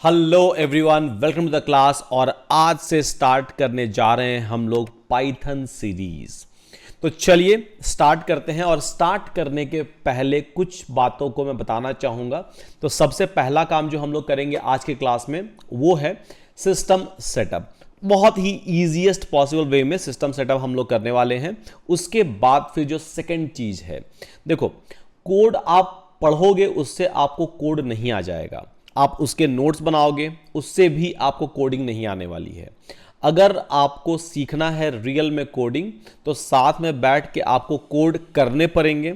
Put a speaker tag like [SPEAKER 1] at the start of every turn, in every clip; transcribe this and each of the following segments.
[SPEAKER 1] Hello everyone, welcome to the class. और आज से स्टार्ट करने जा रहे हैं हम लोग पाइथन सीरीज। तो चलिए स्टार्ट करते हैं। और स्टार्ट करने के पहले कुछ बातों को मैं बताना चाहूंगा। तो सबसे पहला काम जो हम लोग करेंगे आज के क्लास में वो है सिस्टम सेटअप। बहुत ही ईजीएस्ट पॉसिबल वे में सिस्टम सेटअप हम लोग करने वाले हैं। उसके बाद फिर जो सेकंड चीज है, देखो कोड आप पढ़ोगे उससे आपको कोड नहीं आ जाएगा। आप उसके नोट्स बनाओगे उससे भी आपको कोडिंग नहीं आने वाली है। अगर आपको सीखना है रियल में कोडिंग तो साथ में बैठ के आपको कोड करने पड़ेंगे।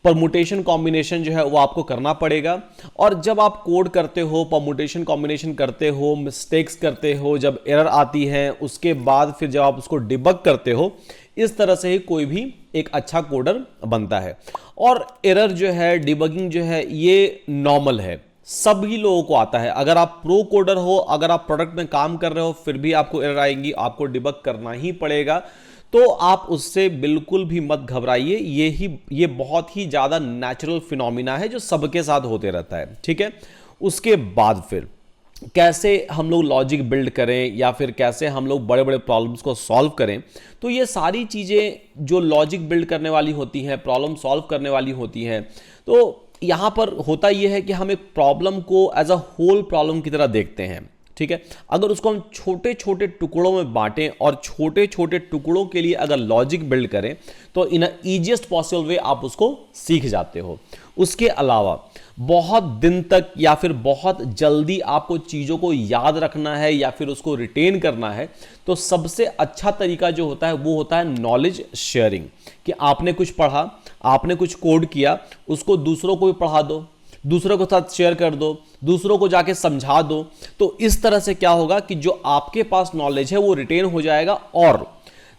[SPEAKER 1] परमुटेशन कॉम्बिनेशन जो है वो आपको करना पड़ेगा। और जब आप कोड करते हो, परमुटेशन कॉम्बिनेशन करते हो, मिस्टेक्स करते हो, जब एरर आती है उसके बाद फिर जब आप उसको डिबग करते हो, इस तरह से ही कोई भी एक अच्छा कोडर बनता है। और एरर जो है, डिबगिंग जो है, ये नॉर्मल है, सभी लोगों को आता है। अगर आप प्रो कोडर हो, अगर आप प्रोडक्ट में काम कर रहे हो, फिर भी आपको एरर आएंगी, आपको डिबग करना ही पड़ेगा। तो आप उससे बिल्कुल भी मत घबराइए। ये बहुत ही ज़्यादा नेचुरल फिनोमिना है जो सबके साथ होते रहता है, ठीक है। उसके बाद फिर कैसे हम लोग लॉजिक बिल्ड करें या फिर कैसे हम लोग बड़े बड़े प्रॉब्लम्स को सॉल्व करें, तो ये सारी चीज़ें जो लॉजिक बिल्ड करने वाली होती हैं, प्रॉब्लम सॉल्व करने वाली होती हैं, तो यहाँ पर होता यह है कि हम एक प्रॉब्लम को एज अ होल प्रॉब्लम की तरह देखते हैं, ठीक है। अगर उसको हम छोटे छोटे टुकड़ों में बांटें और छोटे छोटे टुकड़ों के लिए अगर लॉजिक बिल्ड करें तो इन ईजिएस्ट पॉसिबल वे आप उसको सीख जाते हो। उसके अलावा बहुत दिन तक या फिर बहुत जल्दी आपको चीज़ों को याद रखना है या फिर उसको रिटेन करना है, तो सबसे अच्छा तरीका जो होता है वो होता है नॉलेज शेयरिंग। कि आपने कुछ पढ़ा, आपने कुछ कोड किया, उसको दूसरों को भी पढ़ा दो, दूसरों के साथ शेयर कर दो, दूसरों को जाके समझा दो। तो इस तरह से क्या होगा कि जो आपके पास नॉलेज है वो रिटेन हो जाएगा। और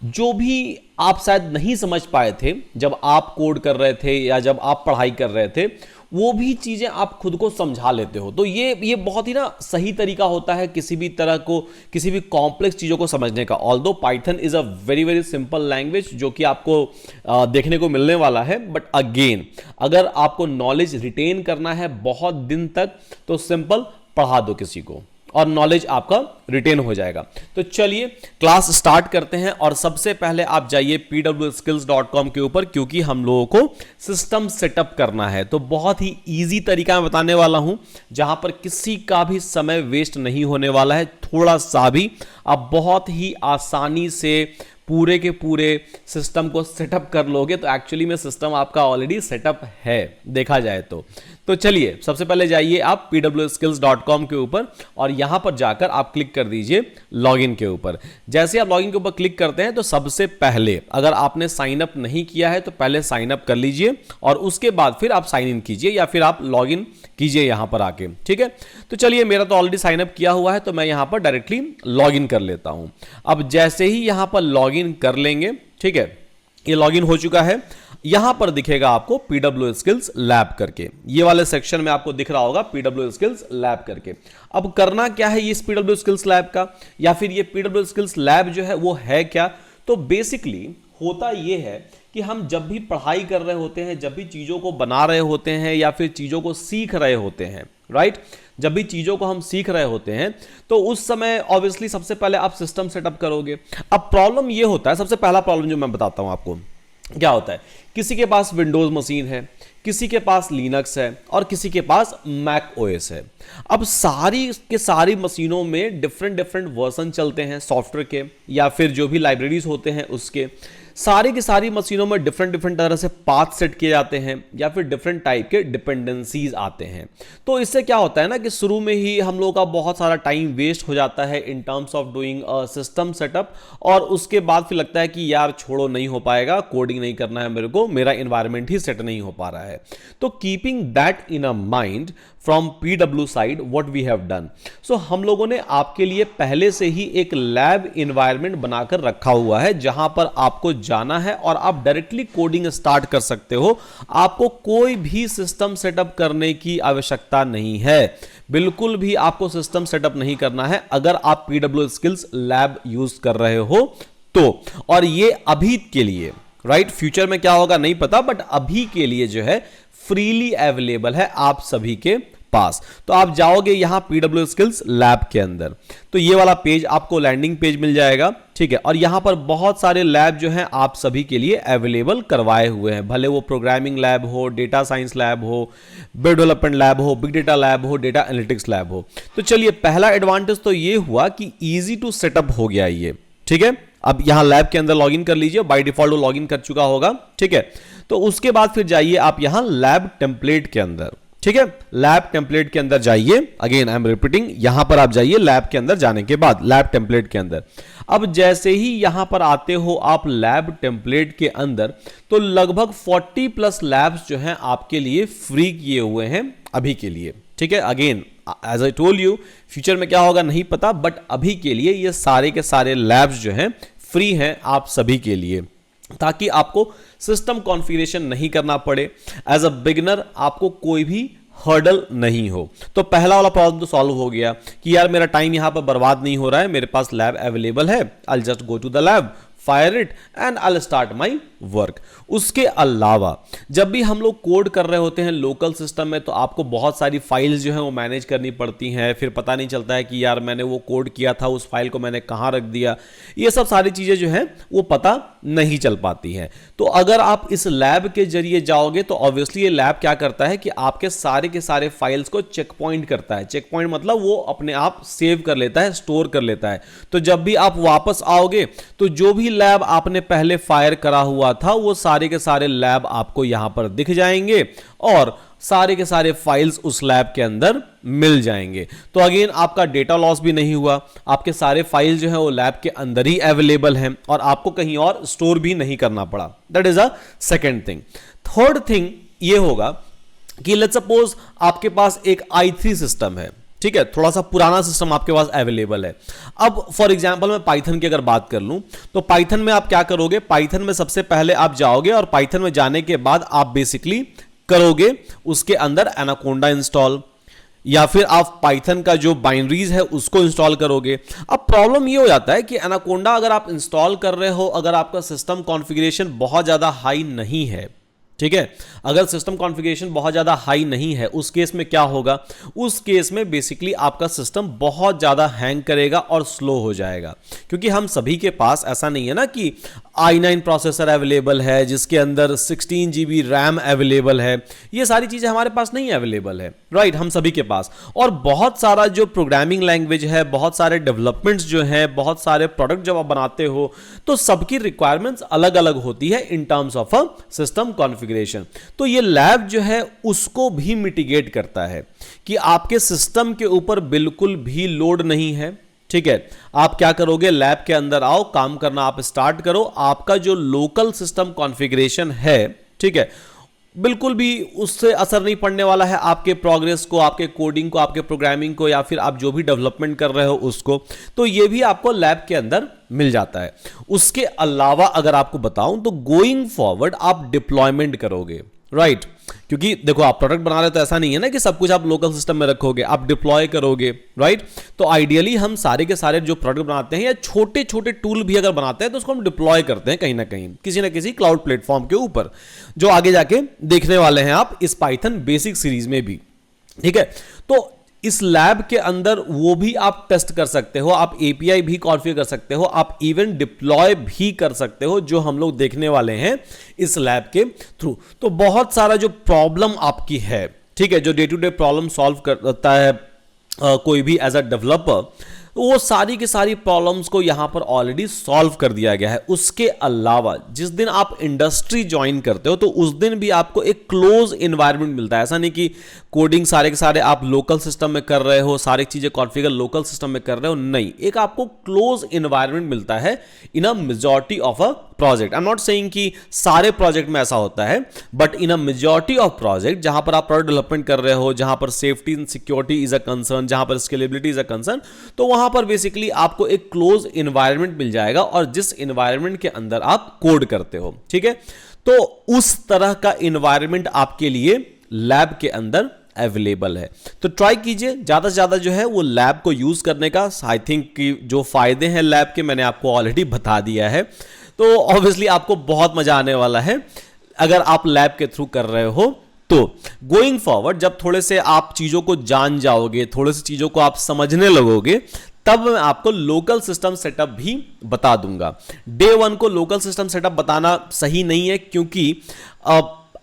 [SPEAKER 1] जो भी आप शायद नहीं समझ पाए थे जब आप कोड कर रहे थे या जब आप पढ़ाई कर रहे थे, वो भी चीज़ें आप खुद को समझा लेते हो। तो ये बहुत ही ना सही तरीका होता है किसी भी तरह को, किसी भी कॉम्प्लेक्स चीज़ों को समझने का। Although Python is a very very simple language जो कि आपको देखने को मिलने वाला है, बट अगेन अगर आपको नॉलेज रिटेन करना है बहुत दिन तक तो सिंपल पढ़ा दो किसी को और नॉलेज आपका रिटेन हो जाएगा। तो चलिए क्लास स्टार्ट करते हैं। और सबसे पहले आप जाइए pwskills.com के ऊपर, क्योंकि हम लोगों को सिस्टम सेटअप करना है। तो बहुत ही इजी तरीका मैं बताने वाला हूं जहां पर किसी का भी समय वेस्ट नहीं होने वाला है, थोड़ा सा भी। आप बहुत ही आसानी से पूरे के पूरे सिस्टम को सेटअप कर लोगे। तो एक्चुअली में सिस्टम आपका ऑलरेडी सेटअप है देखा जाए तो चलिए सबसे पहले जाइए आप pwskills.com के ऊपर और यहां पर जाकर आप क्लिक कर दीजिए लॉगिन के ऊपर। जैसे आप लॉगिन के ऊपर क्लिक करते हैं तो सबसे पहले अगर आपने साइन अप नहीं किया है तो पहले साइन अप कर लीजिए और उसके बाद फिर आप साइन इन कीजिए या फिर आप लॉगिन कीजिए यहां पर आके, ठीक है। तो चलिए मेरा तो ऑलरेडी साइन अप किया हुआ है तो मैं यहां पर डायरेक्टली लॉगिन कर लेता हूं। अब जैसे ही यहां पर लॉगिन कर लेंगे, ठीक है, ये लॉगिन हो चुका है। यहां पर दिखेगा आपको PW Skills लैब करके, ये वाले सेक्शन में आपको दिख रहा होगा PW Skills लैब करके। अब करना क्या है इस PW Skills लैब का, या फिर ये PW Skills लैब जो है वो है क्या। तो बेसिकली होता ये है कि हम जब भी पढ़ाई कर रहे होते हैं, जब भी चीज़ों को बना रहे होते हैं या फिर चीज़ों को सीख रहे होते हैं, राइट, जब भी चीज़ों को हम सीख रहे होते हैं तो उस समय ऑब्वियसली सबसे पहले आप सिस्टम सेटअप करोगे। अब प्रॉब्लम ये होता है, सबसे पहला प्रॉब्लम जो मैं बताता हूं आपको क्या होता है, किसी के पास विंडोज मशीन है, किसी के पास लिनक्स है और किसी के पास मैक ओएस है। अब सारी के सारी मशीनों में डिफरेंट डिफरेंट वर्जन चलते हैं सॉफ्टवेयर के या फिर जो भी लाइब्रेरीज होते हैं उसके। सारी की सारी मशीनों में डिफरेंट डिफरेंट तरह से पाथ सेट किए जाते हैं या फिर डिफरेंट टाइप के डिपेंडेंसीज आते हैं। तो इससे क्या होता है ना कि शुरू में ही हम लोगों का बहुत सारा टाइम वेस्ट हो जाता है in terms of doing system setup. और उसके बाद फिर लगता है कि यार छोड़ो, नहीं हो पाएगा, कोडिंग नहीं करना है मेरे को, मेरा एनवायरनमेंट ही सेट नहीं हो पा रहा है। तो keeping that in a mind from PW side what we have done, so हम लोगों ने आपके लिए पहले से ही एक लैब एनवायरनमेंट बनाकर रखा हुआ है जहां पर आपको जाना है और आप डायरेक्टली कोडिंग स्टार्ट कर सकते हो। आपको कोई भी सिस्टम सेटअप करने की आवश्यकता नहीं है, बिल्कुल भी आपको सिस्टम सेटअप नहीं करना है अगर आप PW Skills लैब यूज कर रहे हो तो। और ये अभी के लिए, राइट, फ्यूचर में क्या होगा नहीं पता, बट अभी के लिए जो है फ्रीली अवेलेबल है आप सभी के पास। तो आप जाओगे यहां PW स्किल्स लैब के अंदर, तो ये वाला पेज आपको लैंडिंग पेज मिल जाएगा, ठीक है। और यहां पर बहुत सारे लैब जो हैं आप सभी के लिए अवेलेबल करवाए हुए हैं, भले वो प्रोग्रामिंग लैब हो, डेटा साइंस लैब हो, वेब डेवलपमेंट लैब हो, बिग डेटा लैब हो, डेटा एनालिटिक्स लैब हो। तो चलिए, पहला एडवांटेज तो ये हुआ कि इजी टू सेटअप हो गया ये, ठीक है। अब यहां लैब के अंदर लॉगिन कर लीजिए, बाय डिफॉल्ट वो लॉगिन कर चुका होगा, ठीक है। तो उसके बाद फिर जाइए आप यहां लैब टेम्पलेट के अंदर, ठीक है। लैब टेम्पलेट के अंदर जाइए, अगेन आई एम रिपीटिंग, यहां पर आप जाइए लैब के अंदर जाने के बाद लैब टेम्पलेट के अंदर। अब जैसे ही यहां पर आते हो आप लैब टेम्पलेट के अंदर, तो लगभग 40 प्लस लैब्स जो हैं आपके लिए फ्री किए हुए हैं अभी के लिए, ठीक है। Again as I told you, future में क्या होगा नहीं पता, बट अभी के लिए ये सारे के सारे लैब्स जो हैं फ्री हैं आप सभी के लिए, ताकि आपको सिस्टम कॉन्फ़िगरेशन नहीं करना पड़े। एज अ बिगिनर आपको कोई भी हर्डल नहीं हो। तो पहला वाला प्रॉब्लम तो सॉल्व हो गया कि यार मेरा टाइम यहां पर बर्बाद नहीं हो रहा है, मेरे पास लैब अवेलेबल है, I will just go to the lab, fire it and I will start my work. उसके अलावा जब भी हम लोग कोड कर रहे होते हैं लोकल सिस्टम में, तो आपको बहुत सारी फाइल्स जो है वो मैनेज करनी पड़ती हैं, फिर पता नहीं चलता है कि यार मैंने वो कोड किया था, उस फाइल को मैंने कहाँ रख दिया, ये सब सारी चीज़ें जो हैं वो पता नहीं चल पाती हैं। तो अगर आप इस लैब के जरिए जाओगे तो ऑब्वियसली ये लैब क्या करता है कि आपके सारे के सारे फाइल्स को चेक पॉइंट करता है। चेक पॉइंट मतलब वो अपने आप सेव कर लेता है, स्टोर कर लेता है। तो जब भी आप वापस आओगे तो जो भी लैब आपने पहले फायर करा हुआ था वो सारे के सारे लैब आपको यहां पर दिख जाएंगे और सारे के सारे फाइल्स उस लैब के अंदर मिल जाएंगे। तो अगेन आपका डेटा लॉस भी नहीं हुआ, आपके सारे फाइल जो है वो लैब के अंदर ही अवेलेबल हैं और आपको कहीं और स्टोर भी नहीं करना पड़ा। That is a second thing. Third thing ये होगा कि लेट्स सपोज आपके पास एक i3 सिस्टम है, ठीक है, थोड़ा सा पुराना सिस्टम आपके पास अवेलेबल है। अब फॉर एग्जांपल मैं पाइथन की अगर बात कर लूं, तो पाइथन में आप क्या करोगे, पाइथन में सबसे पहले आप जाओगे और पाइथन में जाने के बाद आप बेसिकली करोगे उसके अंदर एनाकोंडा इंस्टॉल, या फिर आप पाइथन का जो बाइनरीज है उसको इंस्टॉल करोगे। अब प्रॉब्लम ये हो जाता है कि एनाकोंडा अगर आप इंस्टॉल कर रहे हो, अगर आपका सिस्टम कॉन्फ़िगरेशन बहुत ज़्यादा हाई नहीं है, ठीक है, अगर सिस्टम कॉन्फ़िगरेशन बहुत ज़्यादा हाई नहीं है, उस केस में क्या होगा, उस केस में बेसिकली आपका सिस्टम बहुत ज़्यादा हैंग करेगा और स्लो हो जाएगा। क्योंकि हम सभी के पास ऐसा नहीं है ना कि i9 प्रोसेसर अवेलेबल है जिसके अंदर 16 GB रैम अवेलेबल है, ये सारी चीज़ें हमारे पास नहीं अवेलेबल है, राइट, हम सभी के पास। और बहुत सारा जो प्रोग्रामिंग लैंग्वेज है, बहुत सारे डेवलपमेंट्स जो हैं, बहुत सारे प्रोडक्ट जब आप बनाते हो तो सबकी रिक्वायरमेंट्स अलग अलग होती है in terms of a system configuration. तो ये लैब जो है उसको भी मिटिगेट करता है कि आपके सिस्टम के ऊपर बिल्कुल भी लोड नहीं है, ठीक है। आप क्या करोगे, लैब के अंदर आओ, काम करना आप स्टार्ट करो, आपका जो लोकल सिस्टम कॉन्फ़िगरेशन है, ठीक है, बिल्कुल भी उससे असर नहीं पड़ने वाला है आपके प्रोग्रेस को, आपके कोडिंग को, आपके प्रोग्रामिंग को, या फिर आप जो भी डेवलपमेंट कर रहे हो उसको। तो ये भी आपको लैब के अंदर मिल जाता है। उसके अलावा अगर आपको बताऊं तो गोइंग फॉरवर्ड आप डिप्लॉयमेंट करोगे, राइट, क्योंकि देखो आप प्रोडक्ट बना रहे हो तो ऐसा नहीं है ना कि सब कुछ आप लोकल सिस्टम में रखोगे, आप डिप्लॉय करोगे, राइट। तो आइडियली हम सारे के सारे जो प्रोडक्ट बनाते हैं या छोटे छोटे टूल भी अगर बनाते हैं तो उसको हम डिप्लॉय करते हैं कहीं ना कहीं, किसी ना किसी क्लाउड प्लेटफॉर्म के ऊपर, जो आगे जाके देखने वाले हैं आप इस पाइथन बेसिक सीरीज में भी, ठीक है। तो इस लैब के अंदर वो भी आप टेस्ट कर सकते हो, आप एपीआई भी कॉन्फ़िगर कर सकते हो, आप इवन डिप्लॉय भी कर सकते हो, जो हम लोग देखने वाले हैं इस लैब के थ्रू। तो बहुत सारा जो प्रॉब्लम आपकी है, ठीक है, जो day to day problem solve करता है कोई भी एज अ डेवलपर, वो सारी की सारी प्रॉब्लम्स को यहां पर ऑलरेडी सॉल्व कर दिया गया है। उसके अलावा जिस दिन आप इंडस्ट्री ज्वाइन करते हो तो उस दिन भी आपको एक क्लोज एनवायरनमेंट मिलता है। ऐसा नहीं कि कोडिंग सारे के सारे आप लोकल सिस्टम में कर रहे हो, सारी चीजें कॉन्फ़िगर लोकल सिस्टम में कर रहे हो, नहीं, एक आपको क्लोज एनवायरनमेंट मिलता है in a majority of a project. I am not saying कि सारे प्रोजेक्ट में ऐसा होता है, but in a majority of project जहां पर आप प्रोडक्ट डेवलपमेंट कर रहे हो, जहां पर safety and security is a concern, जहां पर स्केलेबिलिटी इज अ कंसर्न, तो वहां पर बेसिकली आपको एक क्लोज एनवायरनमेंट मिल जाएगा और जिस एनवायरनमेंट के अंदर आप कोड करते हो, ठीक है। तो उस तरह का एनवायरनमेंट आपके लिए लैब के अंदर अवेलेबल है। तो ट्राई कीजिए ज्यादा से ज्यादा जो है वो लैब को यूज करने का। आई थिंक कि जो फायदे हैं लैब के मैंने आपको ऑलरेडी बता दिया है, तो ऑब्वियसली आपको बहुत मजा आने वाला है अगर आप लैब के थ्रू कर रहे हो तो गोइंग फॉरवर्ड जब थोड़े से आप चीजों को जान जाओगे, थोड़े से चीजों को आप समझने लगोगे, तब मैं आपको लोकल सिस्टम सेटअप भी बता दूंगा। डे 1 को लोकल सिस्टम सेटअप बताना सही नहीं है, क्योंकि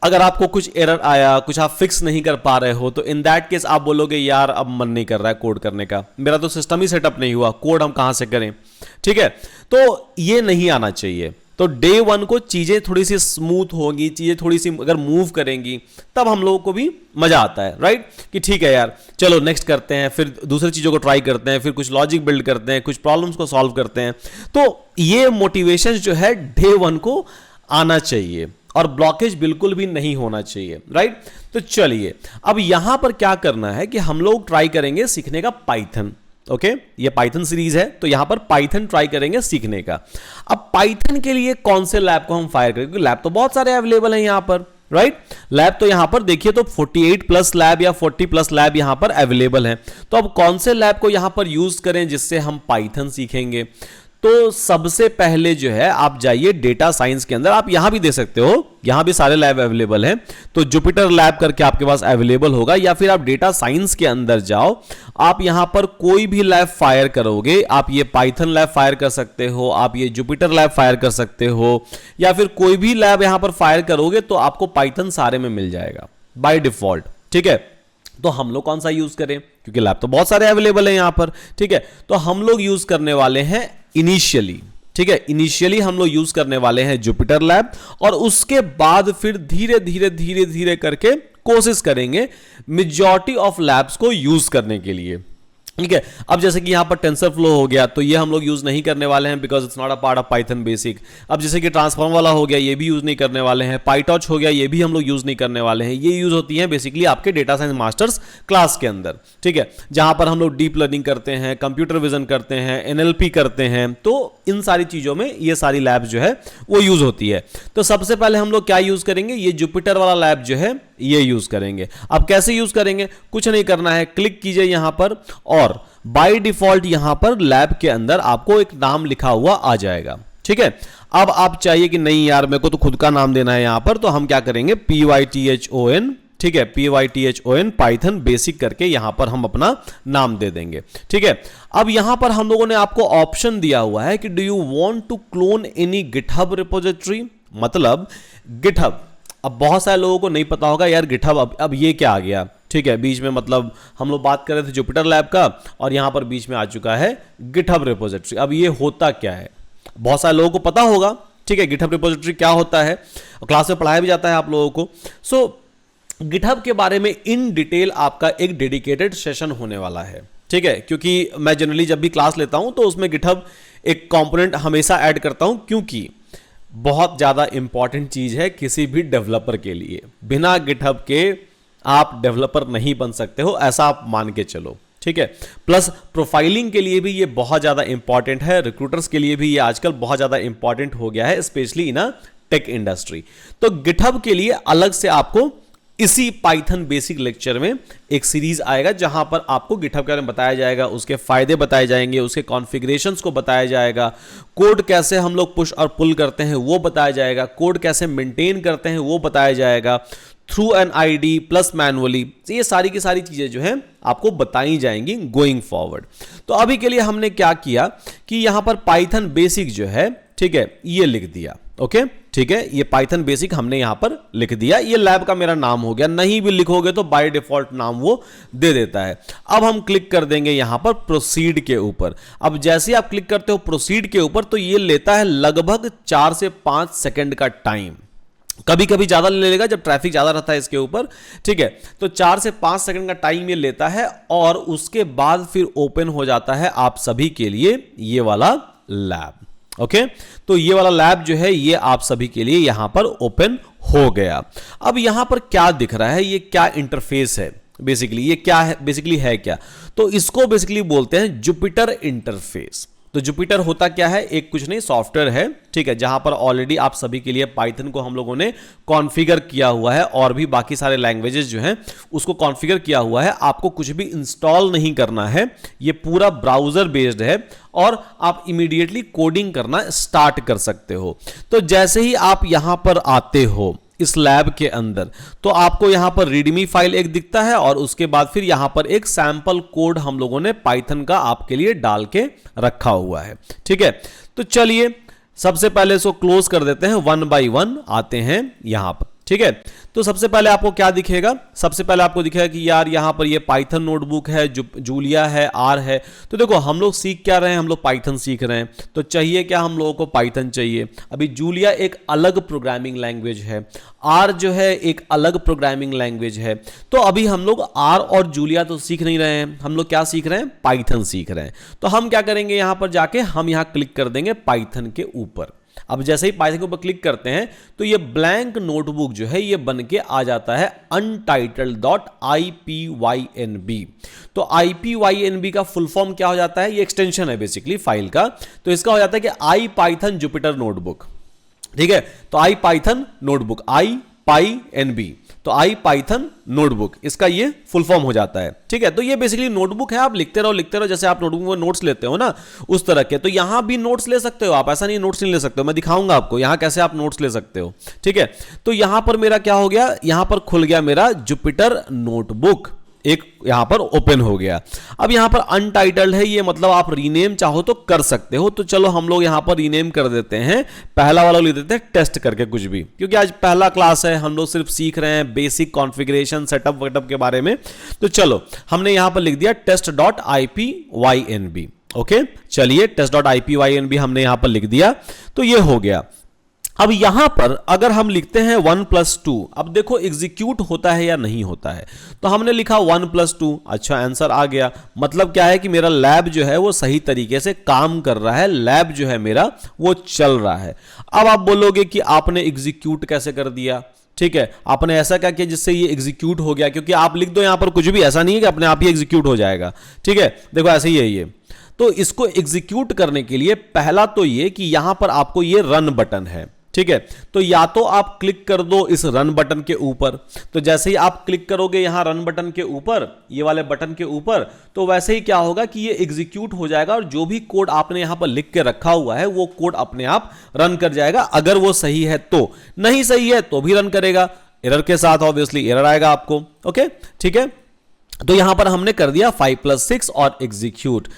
[SPEAKER 1] अगर आपको कुछ एरर आया, कुछ आप फिक्स नहीं कर पा रहे हो, तो इन दैट केस आप बोलोगे यार अब मन नहीं कर रहा है कोड करने का, मेरा तो सिस्टम ही सेटअप नहीं हुआ, कोड हम कहां से करें। ठीक है, तो ये नहीं आना चाहिए। तो डे 1 को चीजें थोड़ी सी स्मूथ होगी, चीजें थोड़ी सी अगर मूव करेंगी, तब हम लोगों को भी मजा आता है, राइट, कि ठीक है यार चलो नेक्स्ट करते हैं, फिर दूसरी चीजों को ट्राई करते हैं, फिर कुछ लॉजिक बिल्ड करते हैं, कुछ प्रॉब्लम्स को सॉल्व करते हैं। तो ये मोटिवेशन जो है डे 1 को आना चाहिए और ब्लॉकेज बिल्कुल भी नहीं होना चाहिए, राइट। तो चलिए अब यहां पर क्या करना है कि हम लोग ट्राई करेंगे सीखने का पाइथन। ओके, ये पाइथन सीरीज है, तो यहां पर पाइथन ट्राई करेंगे सीखने का। अब पाइथन के लिए कौन से लैब को हम फायर करेंगे, क्योंकि लैब तो बहुत सारे अवेलेबल हैं यहां पर, राइट। लैब तो यहां पर देखिए तो 48 प्लस लैब या 40 प्लस लैब यहां पर अवेलेबल हैं। तो अब कौन से लैब को यहां पर यूज करें जिससे हम पाइथन सीखेंगे। तो सबसे पहले जो है आप जाइए डेटा साइंस के अंदर, आप यहां भी दे सकते हो, यहां भी सारे लैब अवेलेबल हैं। तो जुपिटर लैब करके आपके पास अवेलेबल होगा, या फिर आप डेटा साइंस के अंदर जाओ, आप यहां पर कोई भी लैब फायर करोगे, आप ये पाइथन लैब फायर कर सकते हो, आप ये जुपिटर लैब फायर कर सकते हो, या फिर कोई भी लैब यहां पर फायर करोगे तो आपको पाइथन सारे में मिल जाएगा बाय डिफॉल्ट। ठीक है, तो हम लोग कौन सा यूज करें, क्योंकि लैब तो बहुत सारे अवेलेबल हैं यहां पर। ठीक है, तो हम लोग यूज करने वाले हैं इनिशियली, ठीक है, इनिशियली हम लोग यूज करने वाले हैं जुपिटर लैब, और उसके बाद फिर धीरे धीरे धीरे धीरे करके कोशिश करेंगे मेजॉरिटी ऑफ लैब्स को यूज करने के लिए। ठीक है, अब जैसे कि यहां पर टेंसर फ्लो हो गया, तो ये हम लोग यूज नहीं करने वाले हैं, because it's not a part of Python basic. अब जैसे कि ट्रांसफॉर्म वाला हो गया, ये भी यूज नहीं करने वाले हैं। पाइटॉच हो गया, ये भी हम लोग यूज नहीं करने वाले हैं। ये यूज होती है बेसिकली आपके डेटा साइंस मास्टर्स क्लास के अंदर, ठीक है, जहां पर हम लोग डीप लर्निंग करते हैं, कंप्यूटर विजन करते हैं, एनएलपी करते हैं। तो इन सारी चीजों में ये सारी लैब जो है वो यूज होती है। तो सबसे पहले हम लोग क्या यूज करेंगे, ये जुपिटर वाला लैब जो है ये यूज करेंगे। अब कैसे यूज करेंगे, कुछ नहीं करना है, क्लिक कीजिए यहां पर, और बाय डिफॉल्ट यहां पर लैब के अंदर आपको एक नाम लिखा हुआ आ जाएगा। ठीक है, अब आप चाहिए कि नहीं यार मेरे को तो खुद का नाम देना है यहां पर, तो हम क्या करेंगे PYTHON, ठीक है, PYTHON पाइथन बेसिक करके यहां पर हम अपना नाम दे देंगे। ठीक है, अब यहां पर हम लोगों ने आपको ऑप्शन दिया हुआ है कि do you want to clone any GitHub repository, मतलब गिटहब। अब बहुत सारे लोगों को नहीं पता होगा यार गिटहब अब ये क्या आ गया। ठीक है, बीच में मतलब हम लोग बात कर रहे थे जुपिटर लैब का, और यहां पर बीच में आ चुका है गिटहब रिपोजिटरी। अब ये होता क्या है, बहुत सारे लोगों को पता होगा। ठीक है, गिटहब रिपोजिटरी क्या होता है, क्लास में पढ़ाया भी जाता है आप लोगों को। सो गिटहब के बारे में इन डिटेल आपका एक डेडिकेटेड सेशन होने वाला है। ठीक है, क्योंकि मैं जनरली जब भी क्लास लेता हूं तो उसमें गिटहब एक कंपोनेंट हमेशा ऐड करता हूं, क्योंकि बहुत ज्यादा इंपॉर्टेंट चीज है किसी भी डेवलपर के लिए। बिना गिटहब के आप डेवलपर नहीं बन सकते हो, ऐसा आप मान के चलो। ठीक है, प्लस प्रोफाइलिंग के लिए भी ये बहुत ज्यादा इंपॉर्टेंट है, रिक्रूटर्स के लिए भी ये आजकल बहुत ज्यादा इंपॉर्टेंट हो गया है, specially in a tech industry. तो गिटहब के लिए अलग से आपको इसी पाइथन बेसिक लेक्चर में एक सीरीज आएगा, जहां पर आपको गिटहब के बारे में बताया जाएगा, उसके फायदे बताए जाएंगे, उसके कॉन्फ़िगरेशंस को बताया जाएगा, कोड कैसे हम लोग पुश और पुल करते हैं वो बताया जाएगा, कोड कैसे मेंटेन करते हैं वो बताया जाएगा, through an ID plus manually. ये सारी की सारी चीजें जो हैं आपको बताई जाएंगी गोइंग फॉरवर्ड। तो अभी के लिए हमने क्या किया कि यहां पर पाइथन बेसिक जो है, ठीक है, ये लिख दिया। ओके, ठीक है, ये पाइथन बेसिक हमने यहां पर लिख दिया, ये लैब का मेरा नाम हो गया। नहीं भी लिखोगे तो बाय डिफॉल्ट नाम वो दे देता है। अब हम क्लिक कर देंगे यहां पर प्रोसीड के ऊपर। अब जैसे आप क्लिक करते हो प्रोसीड के ऊपर, तो ये लेता है लगभग 4 से 5 सेकंड का टाइम। कभी कभी ज्यादा ले लेगा जब ट्रैफिक ज्यादा रहता है इसके ऊपर। ठीक है, तो 4 से 5 सेकंड का टाइम ये लेता है, और उसके बाद फिर ओपन हो जाता है आप सभी के लिए ये वाला लैब। ओके, तो ये वाला लैब जो है ये आप सभी के लिए यहां पर ओपन हो गया। अब यहां पर क्या दिख रहा है, ये क्या इंटरफेस है बेसिकली, ये क्या है बेसिकली, है क्या, तो इसको बेसिकली बोलते हैं जुपिटर इंटरफेस। तो जुपिटर होता क्या है, एक कुछ नहीं सॉफ्टवेयर है, ठीक है, जहां पर ऑलरेडी आप सभी के लिए पाइथन को हम लोगों ने कॉन्फ़िगर किया हुआ है, और भी बाकी सारे लैंग्वेजेस जो हैं उसको कॉन्फ़िगर किया हुआ है। आपको कुछ भी इंस्टॉल नहीं करना है, ये पूरा ब्राउजर बेस्ड है, और आप इमीडिएटली कोडिंग करना स्टार्ट कर सकते हो। तो जैसे ही आप यहां पर आते हो, इस लैब के अंदर। तो आपको यहां पर रीडमी फाइल एक दिखता है और उसके बाद फिर यहां पर एक सैंपल कोड हम लोगों ने पाइथन का आपके लिए डाल के रखा हुआ है। ठीक है, तो चलिए सबसे पहले इसको क्लोज कर देते हैं, 1 बाय 1 आते हैं यहां पर। ठीक है, तो सबसे पहले आपको क्या दिखेगा, सबसे पहले आपको दिखेगा कि यार यहां पर ये पाइथन नोटबुक है, जूलिया है, आर है। तो देखो हम लोग सीख क्या रहे हैं, हम लोग पाइथन सीख रहे हैं, तो चाहिए क्या हम लोगों को, पाइथन चाहिए। अभी जूलिया एक अलग प्रोग्रामिंग लैंग्वेज है, आर जो है एक अलग प्रोग्रामिंग लैंग्वेज है। तो अभी हम लोग आर और जूलिया तो सीख नहीं रहे हैं, हम लोग क्या सीख रहे हैं, पाइथन सीख रहे हैं। तो हम क्या करेंगे, यहां पर जाके हम यहां क्लिक कर देंगे पाइथन के ऊपर। अब जैसे ही पाइथन के ऊपर क्लिक करते हैं तो ये ब्लैंक नोटबुक जो है ये बन के आ जाता है untitled.ipynb। तो ipynb का फुल फॉर्म क्या हो जाता है, ये एक्सटेंशन है बेसिकली फाइल का। तो इसका हो जाता है कि IPython जुपिटर नोटबुक। ठीक है, तो IPython नोटबुक, IPynb, तो IPython नोटबुक, इसका ये फुल फॉर्म हो जाता है। ठीक है, तो ये बेसिकली नोटबुक है, आप लिखते रहो जैसे आप नोटबुक में नोट्स लेते हो ना उस तरह के। तो यहां भी नोट्स ले सकते हो आप, ऐसा नहीं नोट्स नहीं ले सकते हो, मैं दिखाऊंगा आपको यहां कैसे आप नोट्स ले सकते हो। ठीक है, तो यहां पर मेरा क्या हो गया, यहां पर खुल गया मेरा जुपिटर नोटबुक, एक यहां पर ओपन हो गया। अब यहां पर अनटाइटल्ड है, ये मतलब आप रीनेम चाहो तो कर सकते हो। तो चलो हम लोग यहां पर रीनेम कर देते हैं, पहला वाला ले देते हैं टेस्ट करके कुछ भी, क्योंकि आज पहला क्लास है, हम लोग सिर्फ सीख रहे हैं बेसिक कॉन्फ़िगरेशन सेटअप वेटअप के बारे में। तो चलो हमने यहां पर लिख दिया test.ipynb। ओके, चलिए test.ipynb हमने यहां पर लिख दिया, तो ये हो गया। अब यहां पर अगर हम लिखते हैं 1+2, अब देखो एग्जीक्यूट होता है या नहीं होता है। तो हमने लिखा 1+2, अच्छा आंसर आ गया। मतलब क्या है कि मेरा लैब जो है वो सही तरीके से काम कर रहा है, लैब जो है मेरा वो चल रहा है। अब आप बोलोगे कि आपने एग्जीक्यूट कैसे कर दिया। ठीक है, आपने ऐसा क्या किया जिससे ये एग्जीक्यूट हो गया, क्योंकि आप लिख दो यहां पर कुछ भी, ऐसा नहीं है कि अपने आप ही एग्जीक्यूट हो जाएगा। ठीक है, देखो ऐसे ही है ये। तो इसको एग्जीक्यूट करने के लिए पहला तो ये कि यहां पर आपको ये रन बटन है। ठीक है, तो या तो आप क्लिक कर दो इस रन बटन के ऊपर, तो जैसे ही आप क्लिक करोगे यहां रन बटन के ऊपर, ये वाले बटन के ऊपर, तो वैसे ही क्या होगा कि ये एग्जीक्यूट हो जाएगा और जो भी कोड आपने यहां पर लिख के रखा हुआ है वो कोड अपने आप रन कर जाएगा। अगर वो सही है तो, नहीं सही है तो भी रन करेगा, एरर के साथ ऑब्वियसली एरर आएगा आपको। ओके, ठीक है, तो यहां पर हमने कर दिया 5+6 और एग्जीक्यूट।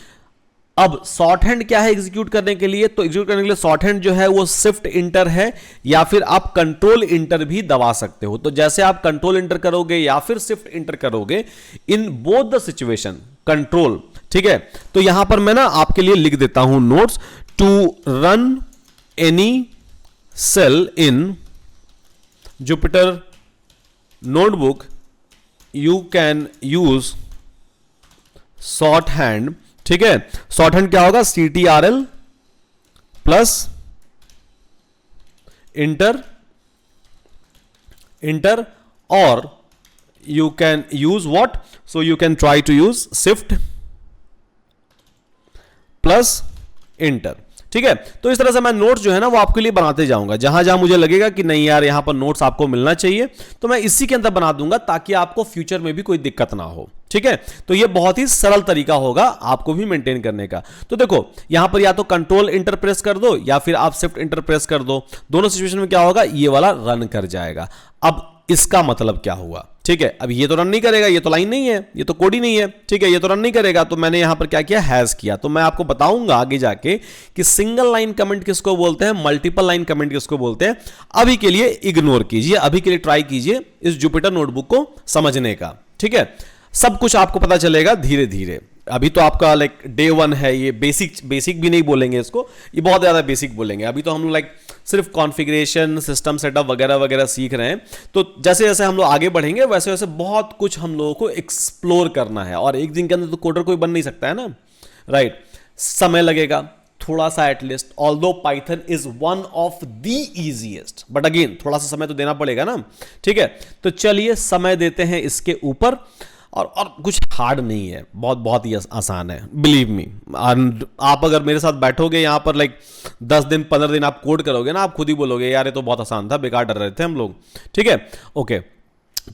[SPEAKER 1] अब शॉर्ट हैंड क्या है एग्जीक्यूट करने के लिए, तो एग्जीक्यूट करने के लिए शॉर्ट हैंड जो है वो शिफ्ट इंटर है, या फिर आप कंट्रोल इंटर भी दबा सकते हो। तो जैसे आप कंट्रोल इंटर करोगे या फिर शिफ्ट इंटर करोगे, in both the situation control. ठीक है, तो यहां पर मैं ना आपके लिए लिख देता हूं notes, to run any cell in Jupyter notebook you can use short hand. ठीक है, शॉर्ट हैंड क्या होगा, CTRL प्लस इंटर और you can use what, so you can try to use shift plus enter. ठीक है, तो इस तरह से मैं नोट्स जो है ना वो आपके लिए बनाते जाऊंगा, जहां जहां मुझे लगेगा कि नहीं यार यहां पर नोट्स आपको मिलना चाहिए तो मैं इसी के अंदर बना दूंगा, ताकि आपको फ्यूचर में भी कोई दिक्कत ना हो। ठीक है, तो ये बहुत ही सरल तरीका होगा आपको भी मेंटेन करने का। तो देखो यहां पर या तो कंट्रोल इंटर प्रेस कर दो या फिर आप शिफ्ट इंटर प्रेस कर दो, दोनों सिचुएशन में क्या होगा, ये वाला रन कर जाएगा। अब इसका मतलब क्या हुआ, ठीक है, अब ये तो रन नहीं करेगा, ये तो लाइन नहीं है, ये तो कोड ही नहीं है। ठीक है, ये तो रन नहीं करेगा, तो मैंने यहां पर क्या किया, हैज किया। तो मैं आपको बताऊंगा आगे जाके कि सिंगल लाइन कमेंट किसको बोलते हैं, मल्टीपल लाइन कमेंट किसको बोलते हैं। अभी के लिए इग्नोर कीजिए, अभी के लिए ट्राई कीजिए इस जुपिटर नोटबुक को समझने का। ठीक है, सब कुछ आपको पता चलेगा धीरे धीरे। अभी तो आपका लाइक डे 1 है, ये बेसिक भी नहीं बोलेंगे इसको, ये बहुत ज्यादा बेसिक बोलेंगे। अभी तो हम लोग लाइक सिर्फ कॉन्फ़िगरेशन, सिस्टम सेटअप वगैरह वगैरह सीख रहे हैं। तो जैसे जैसे हम लोग आगे बढ़ेंगे वैसे वैसे बहुत कुछ हम लोगों को एक्सप्लोर करना है, और एक दिन के अंदर तो कोडर कोई बन नहीं सकता है ना, राइट। समय लगेगा थोड़ा सा at least, although Python is one of the easiest, but again थोड़ा सा समय तो देना पड़ेगा ना। ठीक है, तो चलिए समय देते हैं इसके ऊपर, और कुछ हार्ड नहीं है, बहुत ही आसान है, बिलीव मी। आप अगर मेरे साथ बैठोगे यहाँ पर लाइक 10 दिन 15 दिन आप कोड करोगे ना, आप खुद ही बोलोगे यार ये तो बहुत आसान था, बेकार डर रहे थे हम लोग। ठीक है, ओके,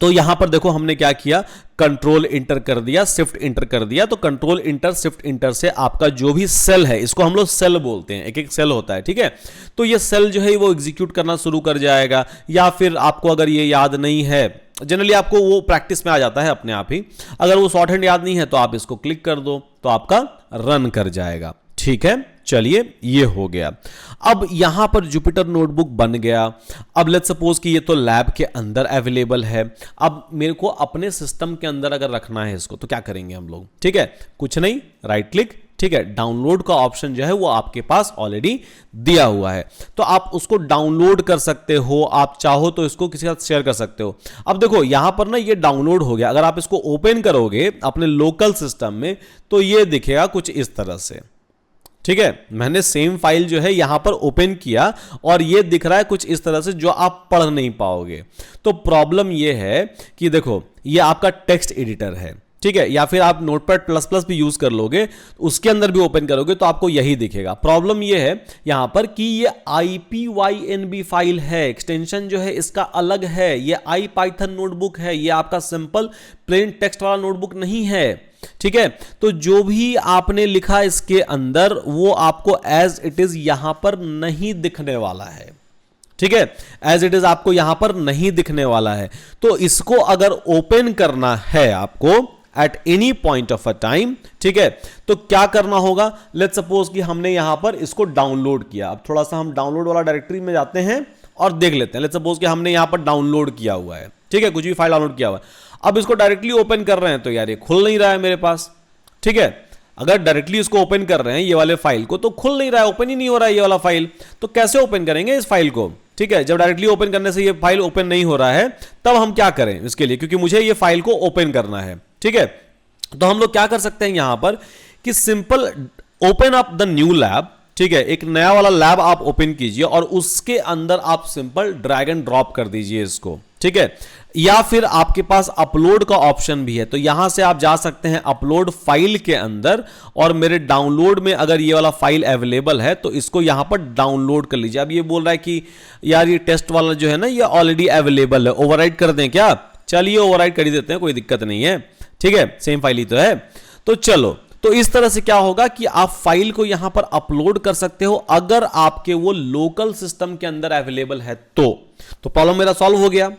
[SPEAKER 1] तो यहां पर देखो हमने क्या किया, कंट्रोल इंटर कर दिया, शिफ्ट इंटर कर दिया। तो कंट्रोल इंटर शिफ्ट इंटर से आपका जो भी सेल है, इसको हम लोग सेल बोलते हैं, एक एक सेल होता है, ठीक है। तो ये सेल जो है वो एग्जीक्यूट करना शुरू कर जाएगा। या फिर आपको अगर ये याद नहीं है, जनरली आपको वो प्रैक्टिस में आ जाता है अपने आप ही, अगर वो शॉर्ट हैंड याद नहीं है तो आप इसको क्लिक कर दो तो आपका रन कर जाएगा, ठीक है। चलिए ये हो गया। अब यहां पर जुपिटर नोटबुक बन गया। अब लेट्स सपोज कि ये तो लैब के अंदर अवेलेबल है। अब मेरे को अपने सिस्टम के अंदर अगर रखना है इसको, तो क्या करेंगे हम लोग, ठीक है, कुछ नहीं, राइट क्लिक, ठीक है, डाउनलोड का ऑप्शन जो है वो आपके पास ऑलरेडी दिया हुआ है, तो आप उसको डाउनलोड कर सकते हो। आप चाहो तो इसको किसी के साथ शेयर कर सकते हो। अब देखो यहां पर ना ये डाउनलोड हो गया। अगर आप इसको ओपन करोगे अपने लोकल सिस्टम में तो ये दिखेगा कुछ इस तरह से, ठीक है। मैंने सेम फाइल जो है यहां पर ओपन किया और ये दिख रहा है कुछ इस तरह से, जो आप पढ़ नहीं पाओगे। तो प्रॉब्लम ये है कि देखो ये आपका टेक्स्ट एडिटर है, ठीक है, या फिर आप नोटपैड प्लस प्लस भी यूज कर लोगे, उसके अंदर भी ओपन करोगे तो आपको यही दिखेगा। प्रॉब्लम ये है यहां पर कि ये IPYNB फाइल है, एक्सटेंशन जो है इसका अलग है। ये IPython नोटबुक है, ये आपका सिंपल प्लेन टेक्स्ट वाला नोटबुक नहीं है, ठीक है। तो जो भी आपने लिखा इसके अंदर वो आपको एज इट इज यहां पर नहीं दिखने वाला है, ठीक है, एज इट इज आपको यहां पर नहीं दिखने वाला है। तो इसको अगर ओपन करना है आपको at any point of a time, ठीक है, तो क्या करना होगा, लेट्स सपोज कि हमने यहां पर इसको डाउनलोड किया। अब थोड़ा सा हम डाउनलोड वाला डायरेक्टरी में जाते हैं और देख लेते हैं। लेट्स सपोज कि हमने यहां पर डाउनलोड किया हुआ है, ठीक है, कुछ भी फाइल डाउनलोड किया हुआ है। अब इसको डायरेक्टली ओपन कर रहे हैं तो यार ये खुल नहीं रहा है मेरे पास, ठीक है। अगर डायरेक्टली इसको ओपन कर रहे हैं ये वाले फाइल को तो खुल नहीं रहा है, ओपन ही नहीं हो रहा है ये वाला फाइल। तो कैसे ओपन करेंगे इस फाइल को, ठीक है। जब डायरेक्टली ओपन करने से ये फाइल ओपन नहीं हो रहा है तब हम क्या करें इसके लिए, क्योंकि मुझे ये फाइल को ओपन करना है, ठीक है। तो हम लोग क्या कर सकते हैं यहां पर कि simple open up the new lab, ठीक है, एक नया वाला लैब आप ओपन कीजिए और उसके अंदर आप सिंपल ड्रैग एंड ड्रॉप कर दीजिए इसको, ठीक है। या फिर आपके पास अपलोड का ऑप्शन भी है, तो यहां से आप जा सकते हैं अपलोड फाइल के अंदर और मेरे डाउनलोड में अगर ये वाला फाइल अवेलेबल है तो इसको यहां पर डाउनलोड कर लीजिए। अब ये बोल रहा है कि यार ये टेस्ट वाला जो है ना ये ऑलरेडी अवेलेबल है, ओवरराइट कर दें क्या, चलिए ओवरराइट कर ही देते हैं, कोई दिक्कत नहीं है, ठीक है, सेम फाइल ही तो है। तो चलो, तो इस तरह से क्या होगा कि आप फाइल को यहां पर अपलोड कर सकते हो अगर आपके वो लोकल सिस्टम के अंदर अवेलेबल है तो प्रॉब्लम मेरा सॉल्व हो गया,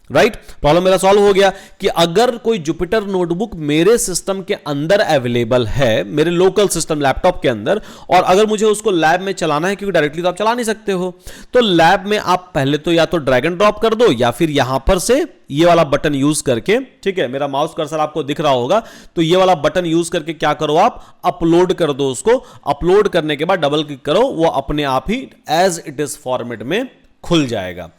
[SPEAKER 1] राइट। प्रॉब्लम मेरा सॉल्व हो गया कि अगर कोई जुपिटर नोटबुक मेरे सिस्टम के अंदर अवेलेबल है, मेरे लोकल सिस्टम लैपटॉप के अंदर, और अगर मुझे उसको लैब में चलाना है, क्योंकि डायरेक्टली तो आप चला नहीं सकते हो, तो लैब में आप पहले तो या तो ड्रैग एंड ड्रॉप कर दो या फिर यहां पर से ये वाला बटन यूज करके, ठीक है, मेरा माउस कर्सर आपको दिख रहा होगा, तो ये वाला बटन यूज करके क्या करो, आप अपलोड कर दो उसको। अपलोड करने के बाद डबल क्लिक करो, वो अपने आप ही एज इट इज फॉर्मेट में खुल जाएगा।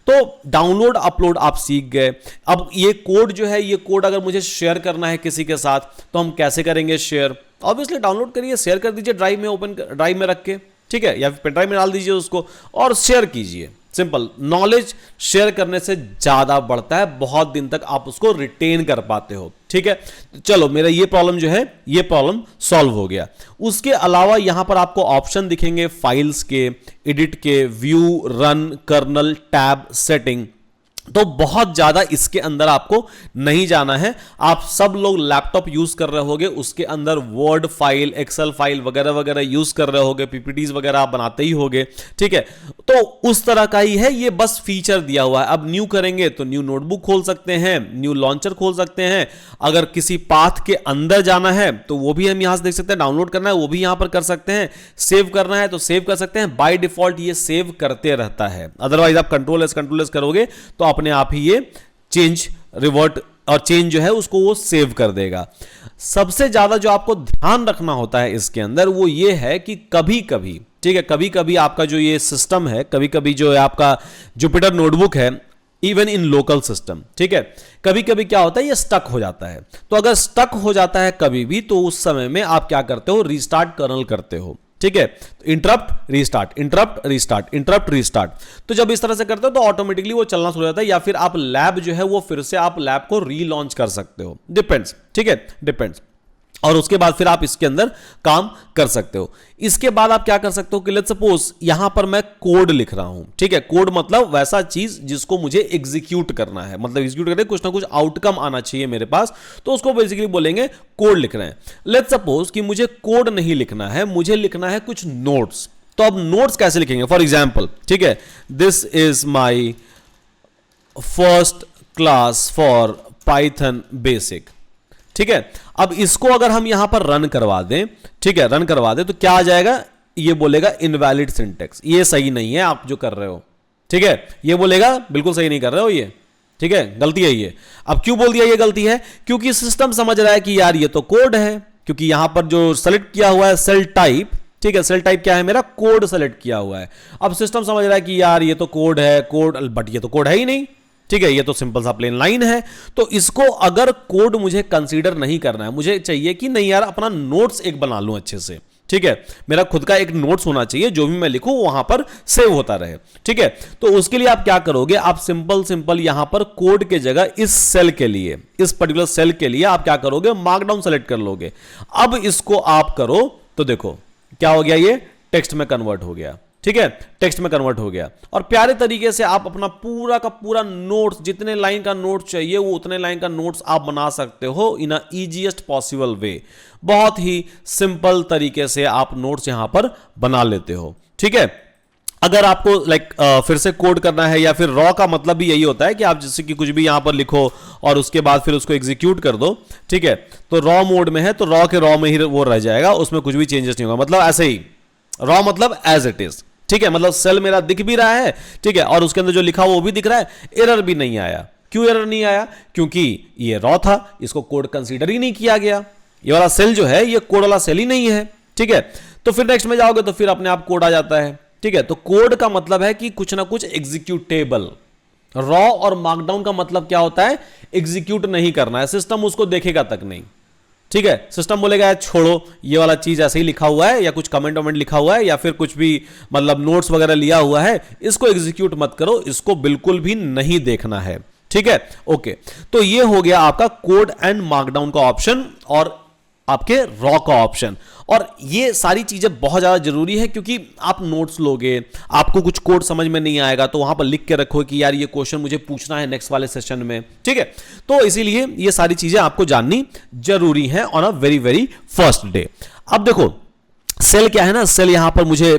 [SPEAKER 1] तो डाउनलोड अपलोड आप सीख गए। अब ये कोड जो है, ये कोड अगर मुझे शेयर करना है किसी के साथ तो हम कैसे करेंगे शेयर, ऑब्वियसली डाउनलोड करिए, शेयर कर दीजिए ड्राइव में, ओपन ड्राइव में रख के, ठीक है, या फिर पेन ड्राइव में डाल दीजिए उसको और शेयर कीजिए। सिंपल, नॉलेज शेयर करने से ज्यादा बढ़ता है, बहुत दिन तक आप उसको रिटेन कर पाते हो, ठीक है। चलो, मेरा ये प्रॉब्लम जो है ये प्रॉब्लम सॉल्व हो गया। उसके अलावा यहां पर आपको ऑप्शन दिखेंगे फाइल्स के, एडिट के, view, run, kernel, tab, setting. तो बहुत ज्यादा इसके अंदर आपको नहीं जाना है। आप सब लोग लैपटॉप यूज कर रहे होगे, उसके अंदर वर्ड फाइल, एक्सेल फाइल वगैरह वगैरह यूज कर रहे होगे, पीपीटीज वगैरह आप बनाते ही होगे, ठीक है। तो उस तरह का ही है, ये बस फीचर दिया हुआ है। अब न्यू करेंगे तो न्यू नोटबुक खोल सकते हैं, न्यू लॉन्चर खोल सकते हैं। अगर किसी पाथ के अंदर जाना है तो वो भी हम यहां से देख सकते हैं, डाउनलोड करना है वो भी यहां पर कर सकते हैं, सेव करना है तो सेव कर सकते हैं। बाय डिफॉल्ट ये सेव करते रहता है, अदरवाइज आप कंट्रोल एस करोगे तो अपने आप ही ये चेंज, रिवर्ट और चेंज जो है उसको वो सेव कर देगा। सबसे ज्यादा जो आपको ध्यान रखना होता है इसके अंदर वो ये है कि कभी कभी, ठीक है, कभी कभी आपका जो ये सिस्टम है, कभी कभी जो है आपका जुपिटर नोटबुक है, इवन इन लोकल सिस्टम, ठीक है, कभी कभी क्या होता है ये स्टक हो जाता है। तो अगर स्टक हो जाता है कभी भी तो उस समय में आप क्या करते हो, रीस्टार्ट कर्नल करते हो, ठीक है। Interrupt restart, interrupt restart, interrupt restart. तो जब इस तरह से करते हो तो ऑटोमेटिकली वो चलना शुरू हो जाता है, या फिर आप लैब जो है वो फिर से आप लैब को रीलॉन्च कर सकते हो, डिपेंड्स, ठीक है, डिपेंड्स। और उसके बाद फिर आप इसके अंदर काम कर सकते हो। इसके बाद आप क्या कर सकते हो कि लेट्स सपोज यहां पर मैं कोड लिख रहा हूं, ठीक है। कोड मतलब वैसा चीज जिसको मुझे एग्जीक्यूट करना है, मतलब एग्जीक्यूट करने कुछ ना कुछ आउटकम आना चाहिए मेरे पास, तो उसको बेसिकली बोलेंगे कोड लिख रहे हैं। लेट्स सपोज कि मुझे कोड नहीं लिखना है, मुझे लिखना है कुछ नोट्स। तो अब नोट्स कैसे लिखेंगे? फॉर एग्जाम्पल, ठीक है, this is my first class for Python basic, ठीक है। अब इसको अगर हम यहां पर रन करवा दें, ठीक है, रन करवा दें, तो क्या आ जाएगा? ये बोलेगा इनवैलिड सिंटेक्स, ये सही नहीं है आप जो कर रहे हो, ठीक है। ये बोलेगा बिल्कुल सही नहीं कर रहे हो ये, ठीक है, गलती है ये। अब क्यों बोल दिया ये गलती है? क्योंकि सिस्टम समझ रहा है कि यार ये तो कोड है, क्योंकि यहां पर जो सेलेक्ट किया हुआ है सेल टाइप, ठीक है, सेल टाइप क्या है मेरा? कोड सेलेक्ट किया हुआ है। अब सिस्टम समझ रहा है कि यार ये तो कोड है, कोड, बट ये तो कोड है ही नहीं, ठीक है, ये तो सिंपल सा प्लेन लाइन है। तो इसको अगर कोड मुझे कंसीडर नहीं करना है, मुझे चाहिए कि नहीं यार अपना नोट्स एक बना लूं अच्छे से, ठीक है, मेरा खुद का एक नोट्स होना चाहिए, जो भी मैं लिखूं वहां पर सेव होता रहे, ठीक है। तो उसके लिए आप क्या करोगे? आप सिंपल यहां पर कोड के जगह इस सेल के लिए, इस पर्टिकुलर सेल के लिए आप क्या करोगे? मार्कडाउन सेलेक्ट कर लोगे। अब इसको आप करो तो देखो क्या हो गया, ये टेक्स्ट में कन्वर्ट हो गया, ठीक है, टेक्स्ट में कन्वर्ट हो गया। और प्यारे तरीके से आप अपना पूरा का पूरा नोट्स, जितने लाइन का नोट्स चाहिए वो उतने लाइन का नोट्स आप बना सकते हो इन ईजीएस्ट पॉसिबल वे। बहुत ही सिंपल तरीके से आप नोट्स यहां पर बना लेते हो, ठीक है। अगर आपको फिर से कोड करना है, या फिर रॉ का मतलब भी यही होता है कि आप जैसे कि कुछ भी यहां पर लिखो और उसके बाद फिर उसको एग्जीक्यूट कर दो, ठीक है। तो रॉ मोड में है तो रॉ के रॉ में ही वो रह जाएगा, उसमें कुछ भी चेंजेस नहीं होगा, मतलब ऐसे ही रॉ मतलब एज इट इज, ठीक है। मतलब सेल मेरा दिख भी रहा है, ठीक है, और उसके अंदर जो लिखा हुआ वो भी दिख रहा है, एरर भी नहीं आया। क्यों एरर नहीं आया? क्योंकि ये रॉ था, इसको कोड कंसीडर ही नहीं किया गया। ये वाला सेल जो है ये कोड वाला सेल ही नहीं है, ठीक है। तो फिर नेक्स्ट में जाओगे तो फिर अपने आप कोड आ जाता है, ठीक है। तो कोड का मतलब है कि कुछ ना कुछ एग्जीक्यूटेबल। रॉ और मार्कडाउन का मतलब क्या होता है? एग्जीक्यूट नहीं करना है, सिस्टम उसको देखेगा तक नहीं, ठीक है। सिस्टम बोलेगा छोड़ो, ये वाला चीज ऐसे ही लिखा हुआ है, या कुछ कमेंट वमेंट लिखा हुआ है, या फिर कुछ भी मतलब नोट्स वगैरह लिया हुआ है, इसको एग्जीक्यूट मत करो, इसको बिल्कुल भी नहीं देखना है, ठीक है। ओके, तो ये हो गया आपका कोड एंड मार्कडाउन का ऑप्शन और आपके रॉ का ऑप्शन। और ये सारी चीजें बहुत ज्यादा जरूरी है, क्योंकि आप नोट्स लोगे, आपको कुछ कोड समझ में नहीं आएगा तो वहां पर लिख के रखो कि यार ये क्वेश्चन मुझे पूछना है नेक्स्ट वाले सेशन में, ठीक है। तो इसीलिए ये सारी चीजें आपको जाननी जरूरी है on a very very first day. अब देखो सेल क्या है ना, सेल यहां पर मुझे